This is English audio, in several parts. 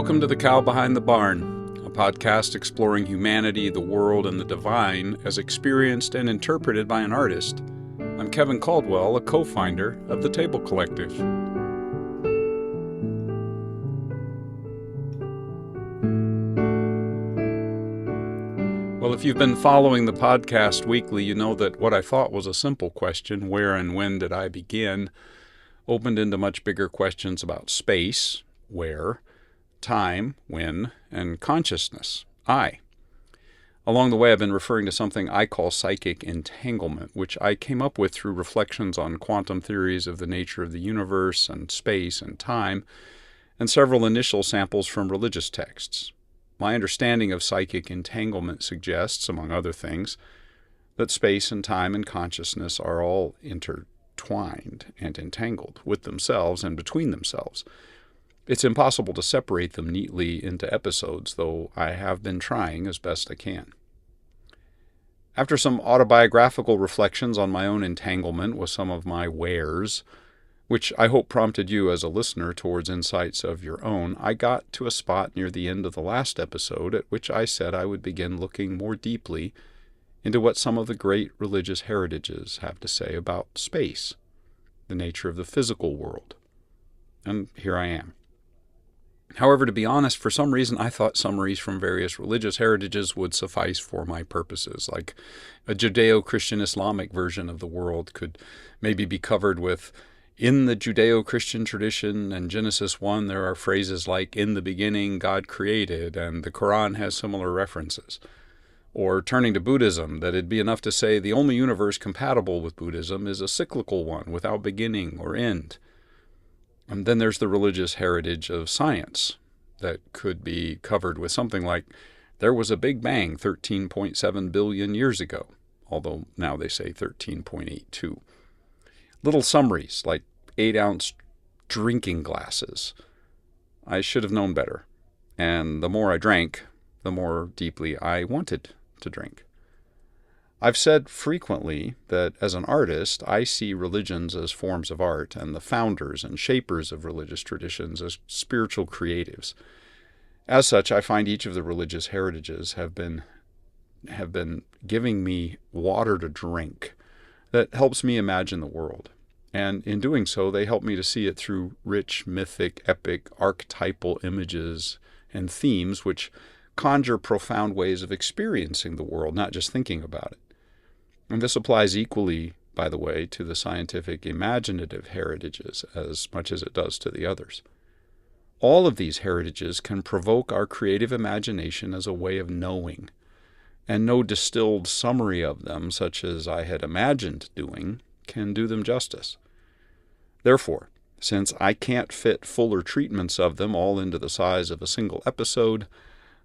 Welcome to The Cow Behind the Barn, a podcast exploring humanity, the world, and the divine as experienced and interpreted by an artist. I'm Kevin Caldwell, a co-founder of the Table Collective. Well, if you've been following the podcast weekly, you know that what I thought was a simple question, where and when did I begin, opened into much bigger questions about space, where, time, when, and consciousness, I. Along the way, I've been referring to something I call psychic entanglement, which I came up with through reflections on quantum theories of the nature of the universe and space and time, and several initial samples from religious texts. My understanding of psychic entanglement suggests, among other things, that space and time and consciousness are all intertwined and entangled with themselves and between themselves. It's impossible to separate them neatly into episodes, though I have been trying as best I can. After some autobiographical reflections on my own entanglement with some of my wares, which I hope prompted you as a listener towards insights of your own, I got to a spot near the end of the last episode at which I said I would begin looking more deeply into what some of the great religious heritages have to say about space, the nature of the physical world. And here I am. However, to be honest, for some reason I thought summaries from various religious heritages would suffice for my purposes, like a Judeo-Christian Islamic version of the world could maybe be covered with, in the Judeo-Christian tradition and Genesis 1 there are phrases like, in the beginning God created, and the Quran has similar references. Or turning to Buddhism, that it'd be enough to say the only universe compatible with Buddhism is a cyclical one without beginning or end. And then there's the religious heritage of science that could be covered with something like, there was a Big Bang 13.7 billion years ago, although now they say 13.82. Little summaries like 8-ounce drinking glasses. I should have known better. And the more I drank, the more deeply I wanted to drink. I've said frequently that as an artist, I see religions as forms of art and the founders and shapers of religious traditions as spiritual creatives. As such, I find each of the religious heritages have been giving me water to drink that helps me imagine the world. And in doing so, they help me to see it through rich, mythic, epic, archetypal images and themes which conjure profound ways of experiencing the world, not just thinking about it. And this applies equally, by the way, to the scientific imaginative heritages as much as it does to the others. All of these heritages can provoke our creative imagination as a way of knowing, and no distilled summary of them, such as I had imagined doing, can do them justice. Therefore, since I can't fit fuller treatments of them all into the size of a single episode,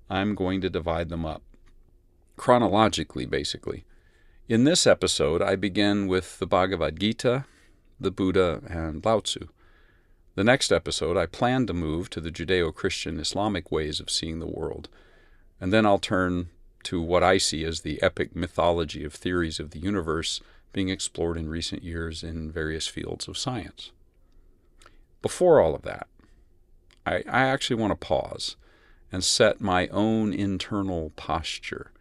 I'm going to divide them up. Chronologically, basically. In this episode, I begin with the Bhagavad Gita, the Buddha, and Lao Tzu. The next episode, I plan to move to the Judeo-Christian Islamic ways of seeing the world, and then I'll turn to what I see as the epic mythology of theories of the universe being explored in recent years in various fields of science. Before all of that, I actually want to pause and set my own internal posture,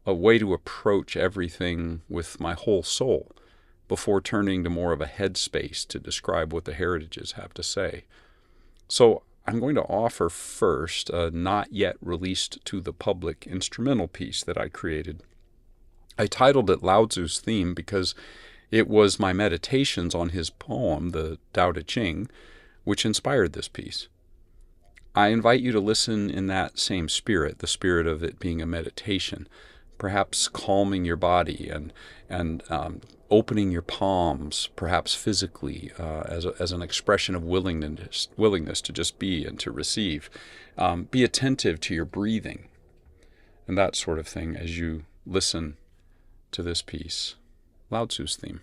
a way to approach everything with my whole soul before turning to more of a headspace to describe what the heritages have to say. So I'm going to offer first a not yet released to the public instrumental piece that I created. I titled it Lao Tzu's Theme because it was my meditations on his poem, the Tao Te Ching, which inspired this piece. I invite you to listen in that same spirit, the spirit of it being a meditation, perhaps calming your body and opening your palms, perhaps physically, as an expression of willingness to just be and to receive. Be attentive to your breathing and that sort of thing as you listen to this piece, Lao Tzu's Theme.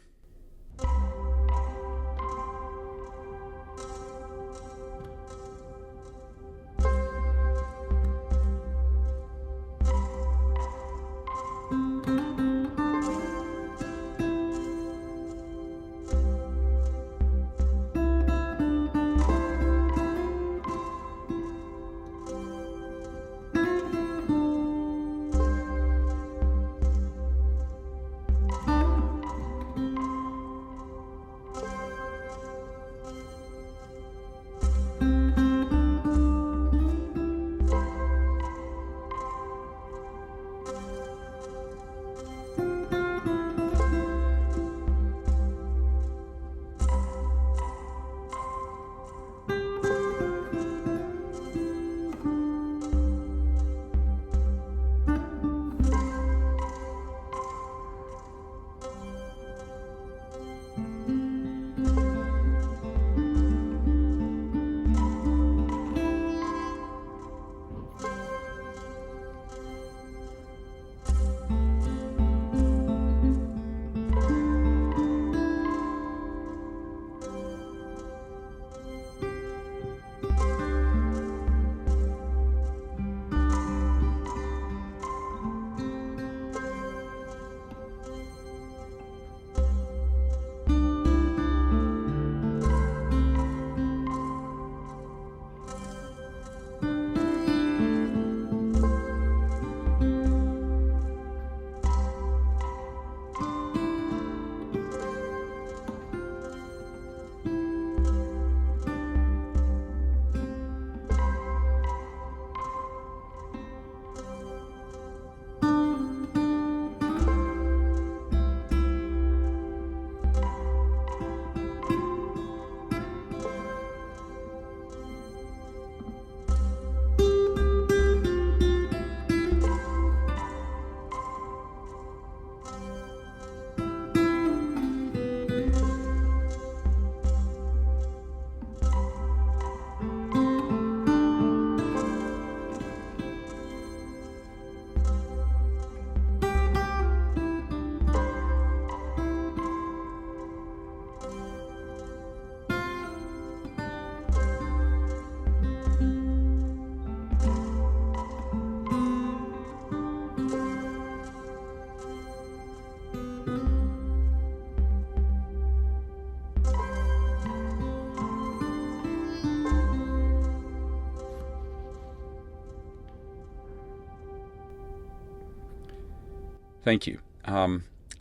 Thank you.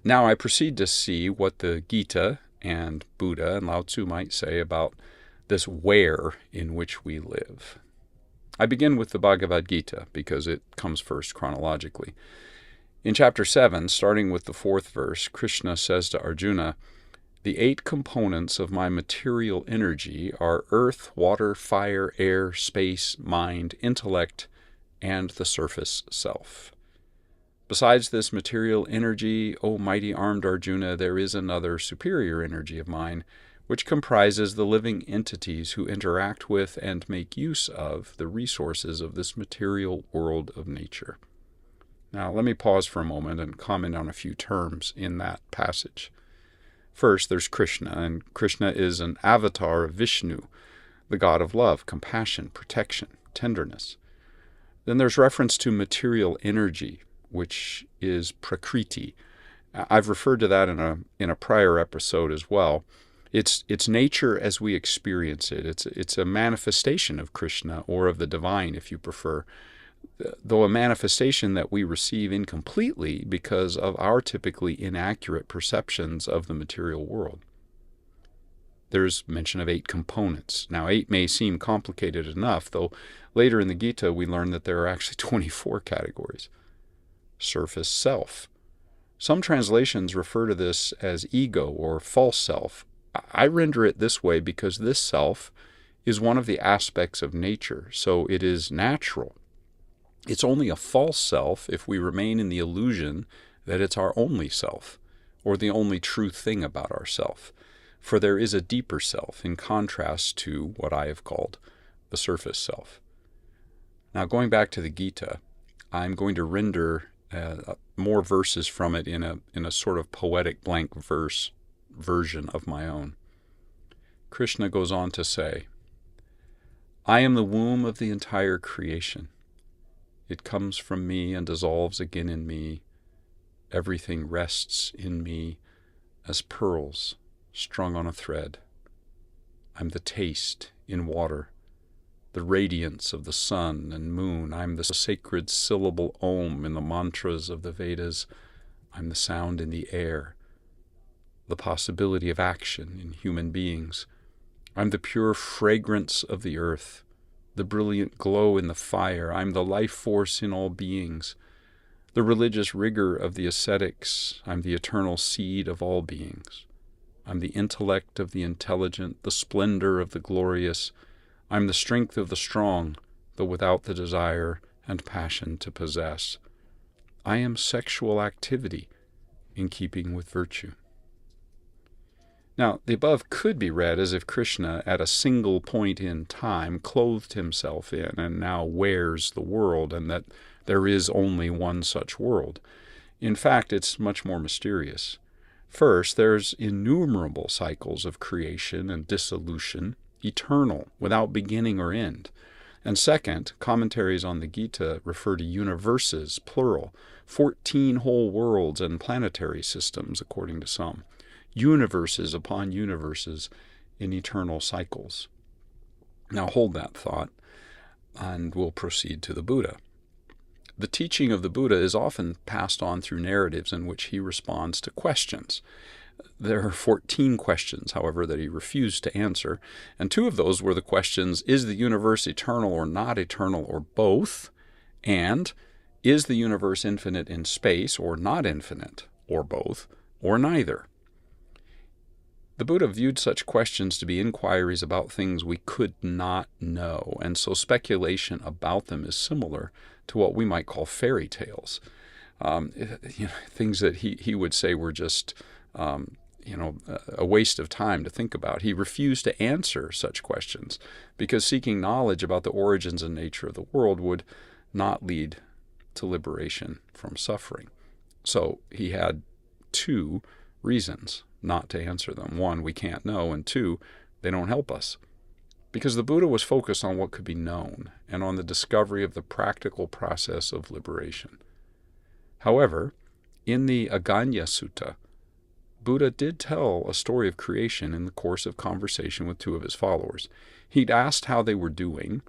Now I proceed to see what the Gita and Buddha and Lao Tzu might say about this where in which we live. I begin with the Bhagavad Gita because it comes first chronologically. In chapter 7, starting with the 4th verse, Krishna says to Arjuna, "The 8 components of my material energy are earth, water, fire, air, space, mind, intellect, and the surface self. Besides this material energy, O mighty armed Arjuna, there is another superior energy of mine, which comprises the living entities who interact with and make use of the resources of this material world of nature." Now, let me pause for a moment and comment on a few terms in that passage. First, there's Krishna, and Krishna is an avatar of Vishnu, the god of love, compassion, protection, tenderness. Then there's reference to material energy, which is prakriti. I've referred to that in a prior episode as well. It's nature as we experience it. It's a manifestation of Krishna, or of the divine, if you prefer, though a manifestation that we receive incompletely because of our typically inaccurate perceptions of the material world. There's mention of 8 components. Now, 8 may seem complicated enough, though later in the Gita we learn that there are actually 24 categories. Surface self. Some translations refer to this as ego or false self. I render it this way because this self is one of the aspects of nature, so it is natural. It's only a false self if we remain in the illusion that it's our only self, or the only true thing about ourself. For there is a deeper self, in contrast to what I have called the surface self. Now, going back to the Gita, I'm going to render more verses from it in a sort of poetic blank verse version of my own. Krishna goes on to say, "I am the womb of the entire creation. It comes from me and dissolves again in me. Everything rests in me as pearls strung on a thread. I'm the taste in water, the radiance of the sun and moon. I'm the sacred syllable Om in the mantras of the Vedas. I'm the sound in the air, the possibility of action in human beings. I'm the pure fragrance of the earth, the brilliant glow in the fire. I'm the life force in all beings, the religious rigor of the ascetics. I'm the eternal seed of all beings. I'm the intellect of the intelligent, the splendor of the glorious. I'm the strength of the strong, though without the desire and passion to possess. I am sexual activity in keeping with virtue." Now, the above could be read as if Krishna, at a single point in time, clothed himself in and now wears the world, and that there is only one such world. In fact, it's much more mysterious. First, there's innumerable cycles of creation and dissolution, eternal, without beginning or end. And second, commentaries on the Gita refer to universes, plural, 14 whole worlds and planetary systems, according to some. Universes upon universes in eternal cycles. Now hold that thought, and we'll proceed to the Buddha. The teaching of the Buddha is often passed on through narratives in which he responds to questions. There are 14 questions, however, that he refused to answer, and 2 of those were the questions, is the universe eternal or not eternal, or both? And is the universe infinite in space or not infinite, or both, or neither? The Buddha viewed such questions to be inquiries about things we could not know, and so speculation about them is similar to what we might call fairy tales. Things that he would say were just a waste of time to think about. He refused to answer such questions because seeking knowledge about the origins and nature of the world would not lead to liberation from suffering. So he had 2 reasons not to answer them. 1, we can't know, and 2, they don't help us. Because the Buddha was focused on what could be known and on the discovery of the practical process of liberation. However, in the Aganya Sutta, Buddha did tell a story of creation in the course of conversation with 2 of his followers. He'd asked how they were doing,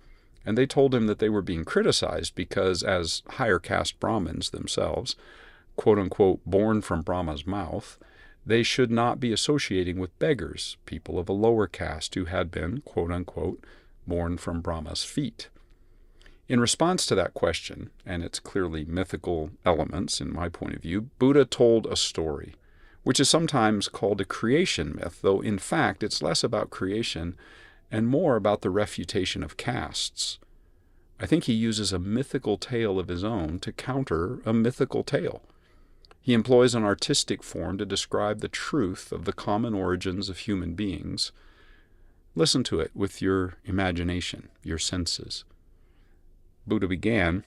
and they told him that they were being criticized because, as higher caste Brahmins themselves, quote-unquote, born from Brahma's mouth, they should not be associating with beggars, people of a lower caste who had been, quote-unquote, born from Brahma's feet. In response to that question, and its clearly mythical elements in my point of view, Buddha told a story, which is sometimes called a creation myth, though in fact it's less about creation and more about the refutation of castes. I think he uses a mythical tale of his own to counter a mythical tale. He employs an artistic form to describe the truth of the common origins of human beings. Listen to it with your imagination, your senses. Buddha began,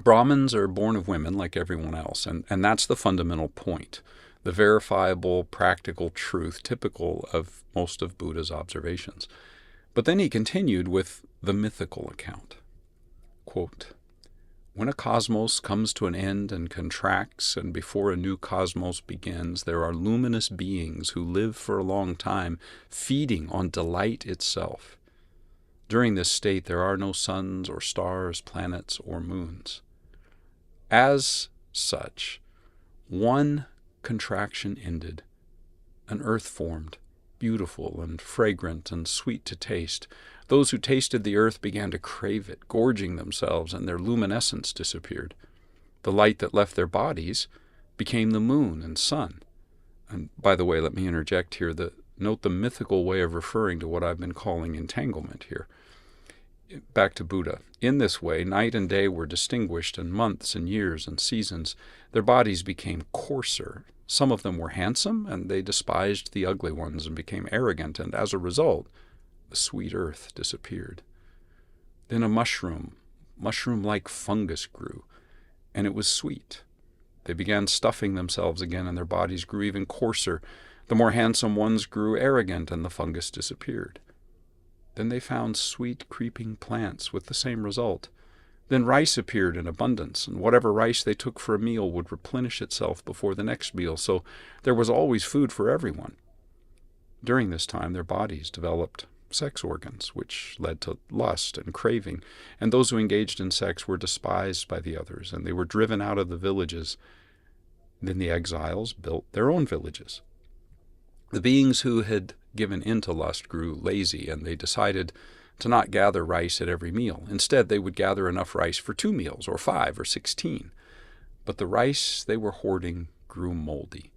Brahmins are born of women like everyone else, and that's the fundamental point, the verifiable, practical truth typical of most of Buddha's observations. But then he continued with the mythical account. Quote, when a cosmos comes to an end and contracts, and before a new cosmos begins, there are luminous beings who live for a long time, feeding on delight itself. During this state, there are no suns or stars, planets or moons. As such, one contraction ended. An earth formed, beautiful and fragrant and sweet to taste. Those who tasted the earth began to crave it, gorging themselves, and their luminescence disappeared. The light that left their bodies became the moon and sun. And by the way, let me interject here, note the mythical way of referring to what I've been calling entanglement here. Back to Buddha. In this way, night and day were distinguished, and months and years and seasons. Their bodies became coarser. Some of them were handsome, and they despised the ugly ones and became arrogant, and as a result, the sweet earth disappeared. Then a mushroom-like fungus grew, and it was sweet. They began stuffing themselves again, and their bodies grew even coarser. The more handsome ones grew arrogant, and the fungus disappeared. Then they found sweet creeping plants with the same result. Then rice appeared in abundance, and whatever rice they took for a meal would replenish itself before the next meal, so there was always food for everyone. During this time, their bodies developed sex organs, which led to lust and craving, and those who engaged in sex were despised by the others, and they were driven out of the villages. Then the exiles built their own villages. The beings who had given in to lust grew lazy, and they decided to not gather rice at every meal. Instead, they would gather enough rice for 2 meals, or 5, or 16. But the rice they were hoarding grew moldy,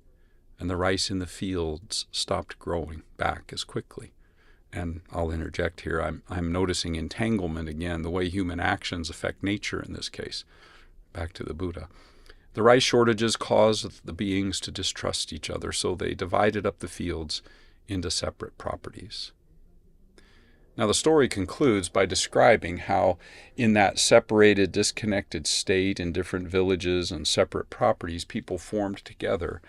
and the rice in the fields stopped growing back as quickly. And I'll interject here, I'm noticing entanglement again, the way human actions affect nature in this case. Back to the Buddha. The rice shortages caused the beings to distrust each other, so they divided up the fields into separate properties. Now the story concludes by describing how in that separated, disconnected state in different villages and separate properties, people formed together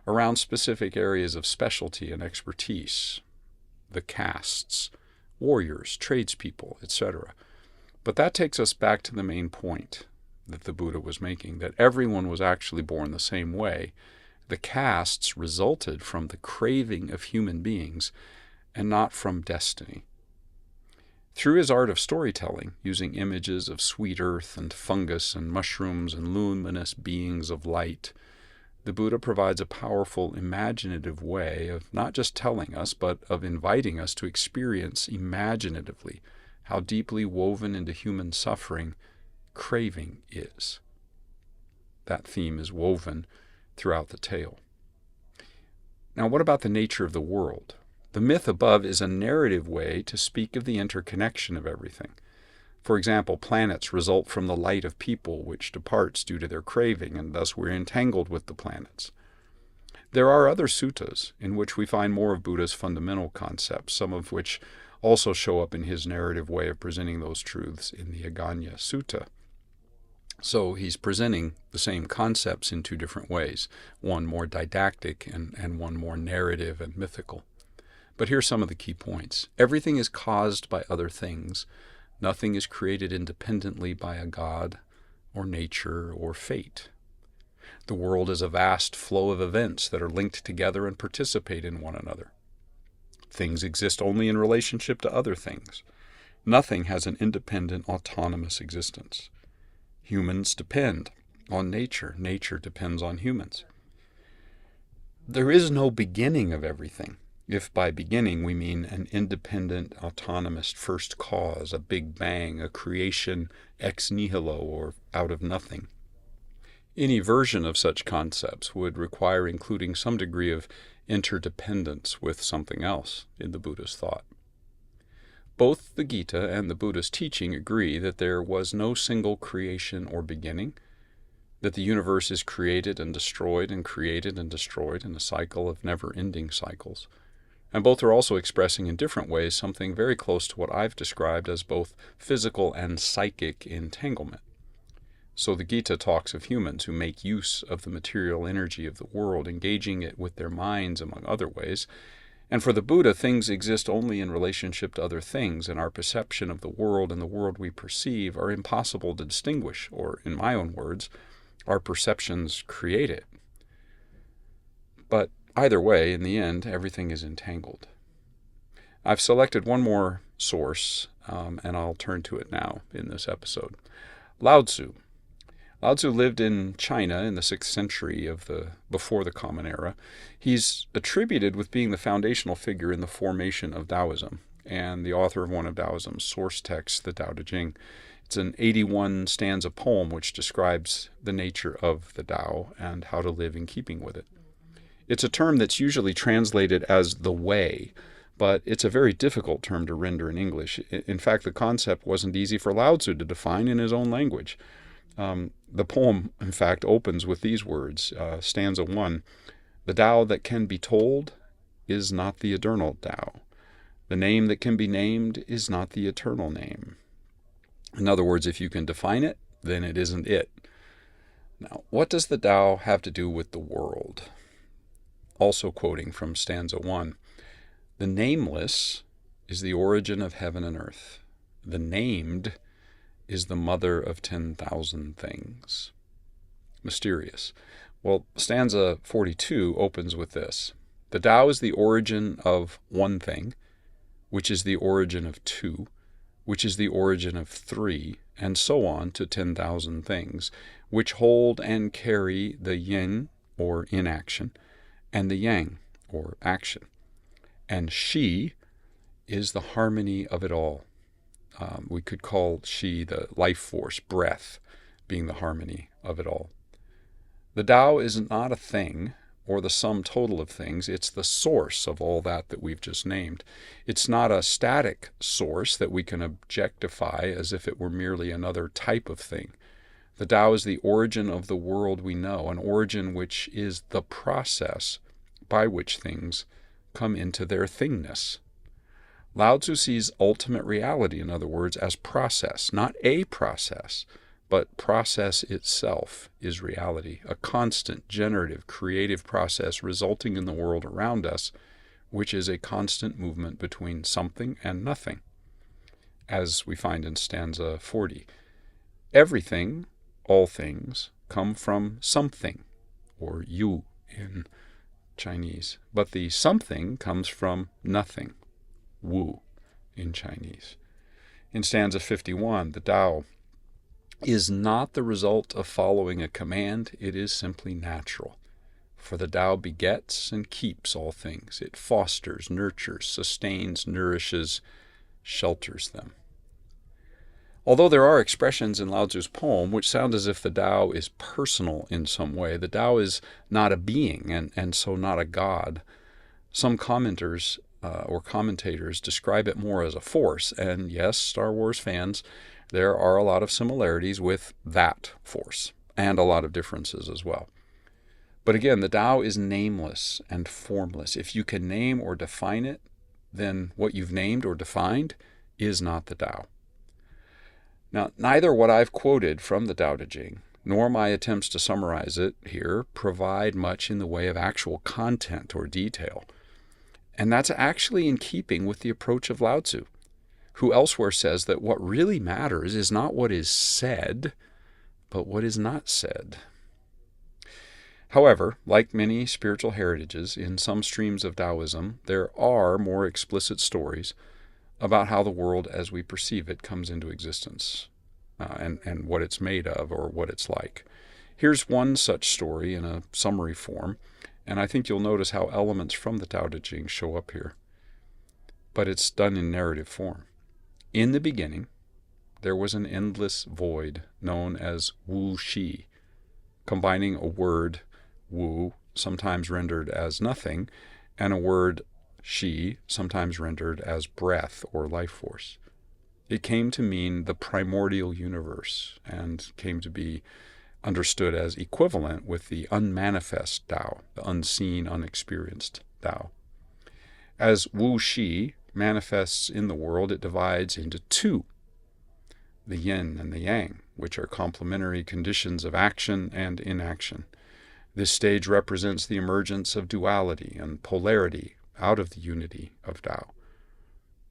around specific areas of specialty and expertise. The castes, warriors, tradespeople, etc. But that takes us back to the main point that the Buddha was making, that everyone was actually born the same way. The castes resulted from the craving of human beings and not from destiny. Through his art of storytelling, using images of sweet earth and fungus and mushrooms and luminous beings of light, the Buddha provides a powerful imaginative way of not just telling us, but of inviting us to experience imaginatively how deeply woven into human suffering craving is. That theme is woven throughout the tale. Now, what about the nature of the world? The myth above is a narrative way to speak of the interconnection of everything. For example, planets result from the light of people, which departs due to their craving, and thus we're entangled with the planets. There are other suttas in which we find more of Buddha's fundamental concepts, some of which also show up in his narrative way of presenting those truths in the Aggañña Sutta. So he's presenting the same concepts in 2 different ways, one more didactic and one more narrative and mythical. But here's some of the key points. Everything is caused by other things. Nothing is created independently by a god or nature or fate. The world is a vast flow of events that are linked together and participate in one another. Things exist only in relationship to other things. Nothing has an independent, autonomous existence. Humans depend on nature. Nature depends on humans. There is no beginning of everything, if by beginning we mean an independent, autonomous first cause, a big bang, a creation ex nihilo, or out of nothing. Any version of such concepts would require including some degree of interdependence with something else in the Buddha's thought. Both the Gita and the Buddha's teaching agree that there was no single creation or beginning, that the universe is created and destroyed and created and destroyed in a cycle of never-ending cycles. And both are also expressing in different ways something very close to what I've described as both physical and psychic entanglement. So the Gita talks of humans who make use of the material energy of the world, engaging it with their minds, among other ways. And for the Buddha, things exist only in relationship to other things, and our perception of the world and the world we perceive are impossible to distinguish, or, in my own words, our perceptions create it. But either way, in the end, everything is entangled. I've selected one more source, and I'll turn to it now in this episode. Lao Tzu. Lao Tzu lived in China in the 6th century before the Common Era. He's attributed with being the foundational figure in the formation of Taoism, and the author of one of Taoism's source texts, the Tao Te Ching. It's an 81-stanza poem which describes the nature of the Tao and how to live in keeping with it. It's a term that's usually translated as the way, but it's a very difficult term to render in English. In fact, the concept wasn't easy for Lao Tzu to define in his own language. The poem, in fact, opens with these words, stanza 1, "The Tao that can be told is not the eternal Tao. The name that can be named is not the eternal name." In other words, if you can define it, then it isn't it. Now, what does the Tao have to do with the world? Also quoting from stanza 1, "The nameless is the origin of heaven and earth. The named is the mother of 10,000 things." Mysterious. Well, stanza 42 opens with this. "The Tao is the origin of one thing, which is the origin of two, which is the origin of three, and so on to 10,000 things, which hold and carry the yin, or inaction, and the yang, or action. And she is the harmony of it all." We could call she the life force, breath, being the harmony of it all. The Tao is not a thing or the sum total of things. It's the source of all that we've just named. It's not a static source that we can objectify as if it were merely another type of thing. The Tao is the origin of the world we know, an origin which is the process by which things come into their thingness. Lao Tzu sees ultimate reality, in other words, as process, not a process, but process itself is reality, a constant, generative, creative process resulting in the world around us, which is a constant movement between something and nothing, as we find in stanza 40. Everything, all things, come from something, or yu in Chinese, but the something comes from nothing, wu in Chinese. In stanza 51, the Tao is not the result of following a command, it is simply natural. For the Tao begets and keeps all things. It fosters, nurtures, sustains, nourishes, shelters them. Although there are expressions in Lao Tzu's poem which sound as if the Tao is personal in some way, the Tao is not a being and so not a god. Some commenters or commentators describe it more as a force, and yes, Star Wars fans, there are a lot of similarities with that force, and a lot of differences as well. But again, the Tao is nameless and formless. If you can name or define it, then what you've named or defined is not the Tao. Now, neither what I've quoted from the Tao Te Ching, nor my attempts to summarize it here, provide much in the way of actual content or detail. And that's actually in keeping with the approach of Lao Tzu, who elsewhere says that what really matters is not what is said, but what is not said. However, like many spiritual heritages, in some streams of Taoism, there are more explicit stories about how the world as we perceive it comes into existence, and what it's made of or what it's like. Here's one such story in a summary form, and I think you'll notice how elements from the Tao Te Ching show up here. But it's done in narrative form. In the beginning, there was an endless void known as Wu Shi, combining a word, Wu, sometimes rendered as nothing, and a word, Shi, sometimes rendered as breath or life force. It came to mean the primordial universe and came to be understood as equivalent with the unmanifest Tao, the unseen, unexperienced Tao. As Wu Shi manifests in the world, it divides into two, the yin and the yang, which are complementary conditions of action and inaction. This stage represents the emergence of duality and polarity out of the unity of Tao.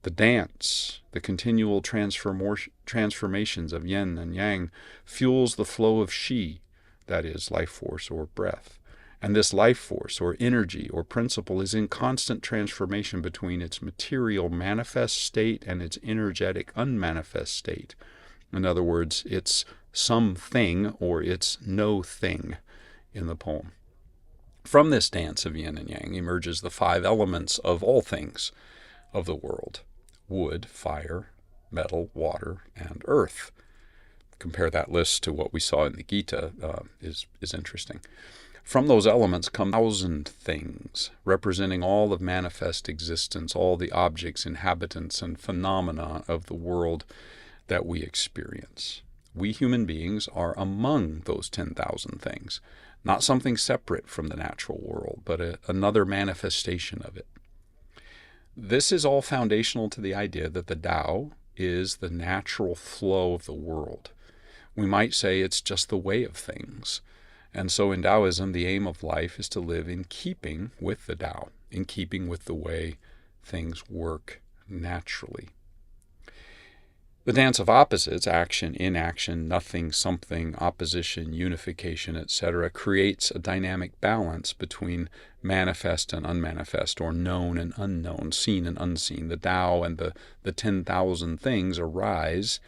The dance, the continual transformations of yin and yang, fuels the flow of Shi, that is, life force or breath. And this life force or energy or principle is in constant transformation between its material manifest state and its energetic unmanifest state. In other words, it's something or it's no thing in the poem. From this dance of yin and yang emerges the 5 elements of all things of the world: wood, fire, metal, water, and earth. Compare that list to what we saw in the Gita is interesting. From those elements come 1,000 things, representing all of manifest existence, all the objects, inhabitants, and phenomena of the world that we experience. We human beings are among those 10,000 things, not something separate from the natural world, but another manifestation of it. This is all foundational to the idea that the Tao is the natural flow of the world. We might say it's just the way of things. And so in Taoism, the aim of life is to live in keeping with the Tao, in keeping with the way things work naturally. The dance of opposites, action, inaction, nothing, something, opposition, unification, etc., creates a dynamic balance between manifest and unmanifest, or known and unknown, seen and unseen. The Tao and the 10,000 things arise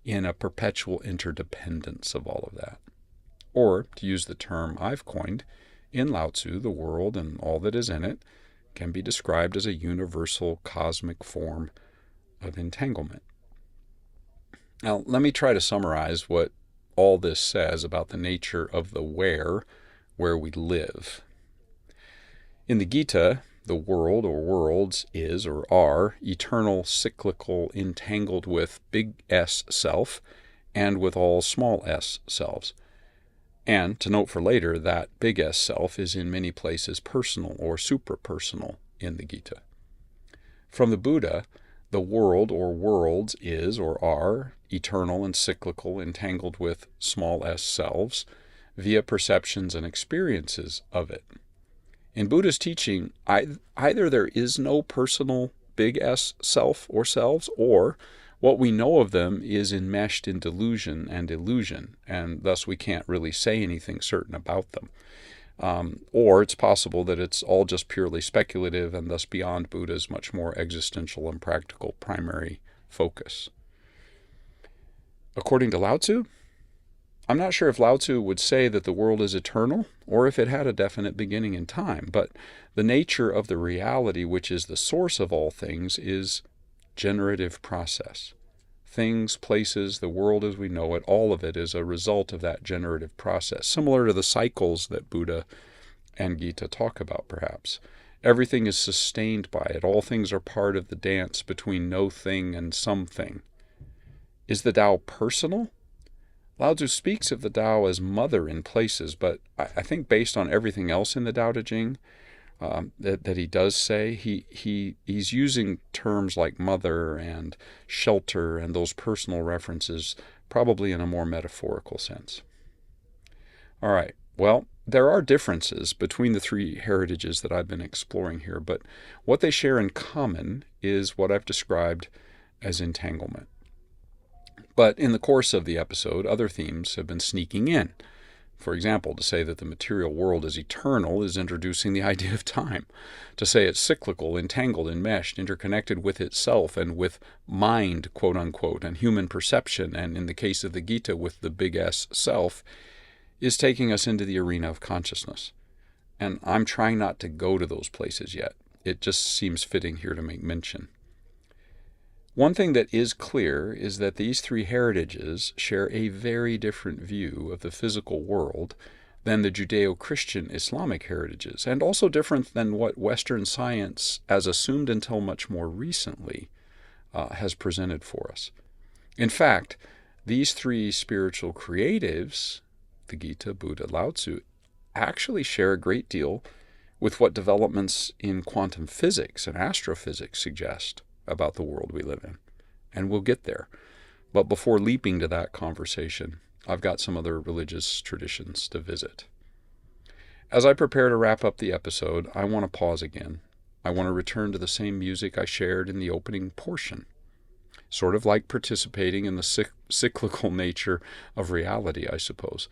in a perpetual interdependence of all of that. Or, to use the term I've coined, in Lao Tzu, the world and all that is in it can be described as a universal cosmic form of entanglement. Now, let me try to summarize what all this says about the nature of the where we live. In the Gita, the world or worlds is or are eternal, cyclical, entangled with big S self and with all small s selves. And to note for later, that big S self is in many places personal or suprapersonal in the Gita. From the Buddha, the world or worlds is or are eternal and cyclical, entangled with small s selves via perceptions and experiences of it. In Buddha's teaching, either there is no personal big S self or selves, or what we know of them is enmeshed in delusion and illusion, and thus we can't really say anything certain about them. Or it's possible that it's all just purely speculative and thus beyond Buddha's much more existential and practical primary focus. According to Lao Tzu, I'm not sure if Lao Tzu would say that the world is eternal or if it had a definite beginning in time, but the nature of the reality which is the source of all things is generative process. Things, places, the world as we know it, all of it is a result of that generative process, similar to the cycles that Buddha and Gita talk about, perhaps. Everything is sustained by it. All things are part of the dance between no thing and something. Is the Tao personal? Lao Tzu speaks of the Tao as mother in places, but I think based on everything else in the Tao Te Ching, that he does say, he's using terms like mother and shelter and those personal references probably in a more metaphorical sense. All right, well, there are differences between the 3 heritages that I've been exploring here, but what they share in common is what I've described as entanglement. But in the course of the episode, other themes have been sneaking in. For example, to say that the material world is eternal is introducing the idea of time. To say it's cyclical, entangled, enmeshed, interconnected with itself and with mind, quote unquote, and human perception, and in the case of the Gita, with the big S self, is taking us into the arena of consciousness. And I'm trying not to go to those places yet. It just seems fitting here to make mention. One thing that is clear is that these three heritages share a very different view of the physical world than the Judeo-Christian Islamic heritages, and also different than what Western science, as assumed until much more recently, has presented for us. In fact, these three spiritual creatives, the Gita, Buddha, Lao Tzu, actually share a great deal with what developments in quantum physics and astrophysics suggest about the world we live in. And we'll get there. But before leaping to that conversation, I've got some other religious traditions to visit. As I prepare to wrap up the episode, I want to pause again. I want to return to the same music I shared in the opening portion, sort of like participating in the cyclical nature of reality, I suppose.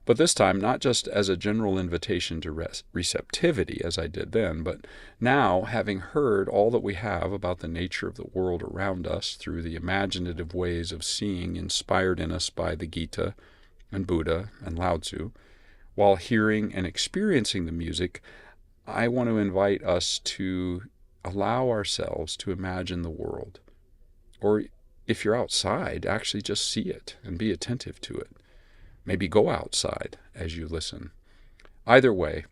But this time, not just as a general invitation to receptivity, as I did then, but now, having heard all that we have about the nature of the world around us through the imaginative ways of seeing inspired in us by the Gita and Buddha and Lao Tzu, while hearing and experiencing the music, I want to invite us to allow ourselves to imagine the world. Or if you're outside, actually just see it and be attentive to it. Maybe go outside as you listen. Either way,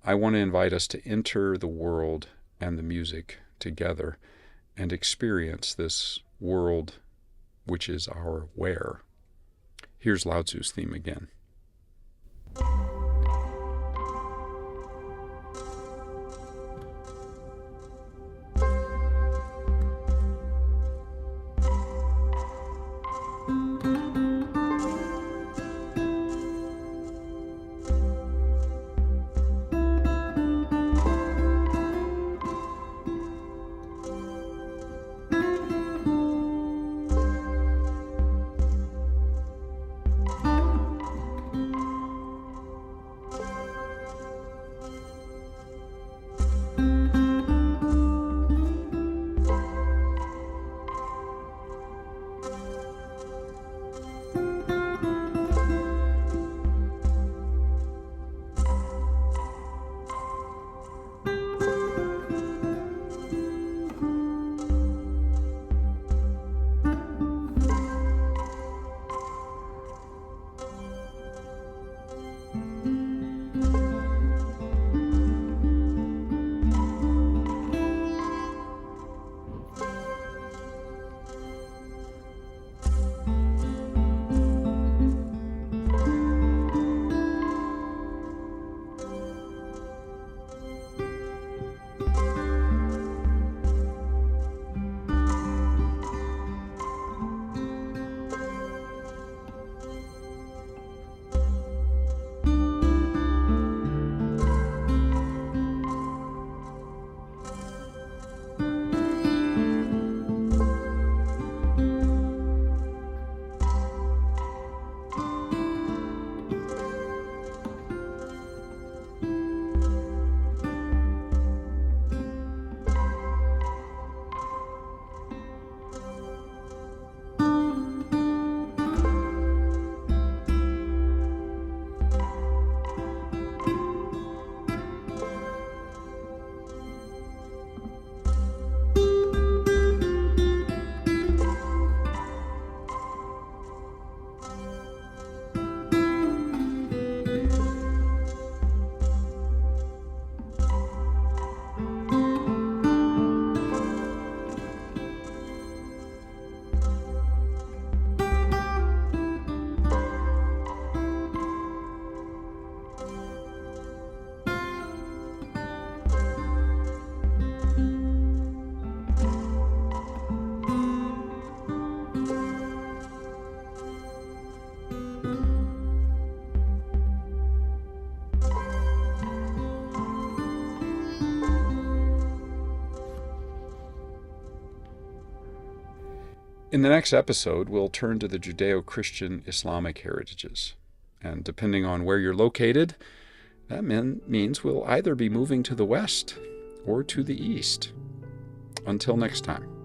I want to invite us to enter the world and the music together and experience this world which is our where. Here's Lao Tzu's theme again. In the next episode, we'll turn to the Judeo-Christian Islamic heritages. And depending on where you're located, that means we'll either be moving to the west or to the east. Until next time.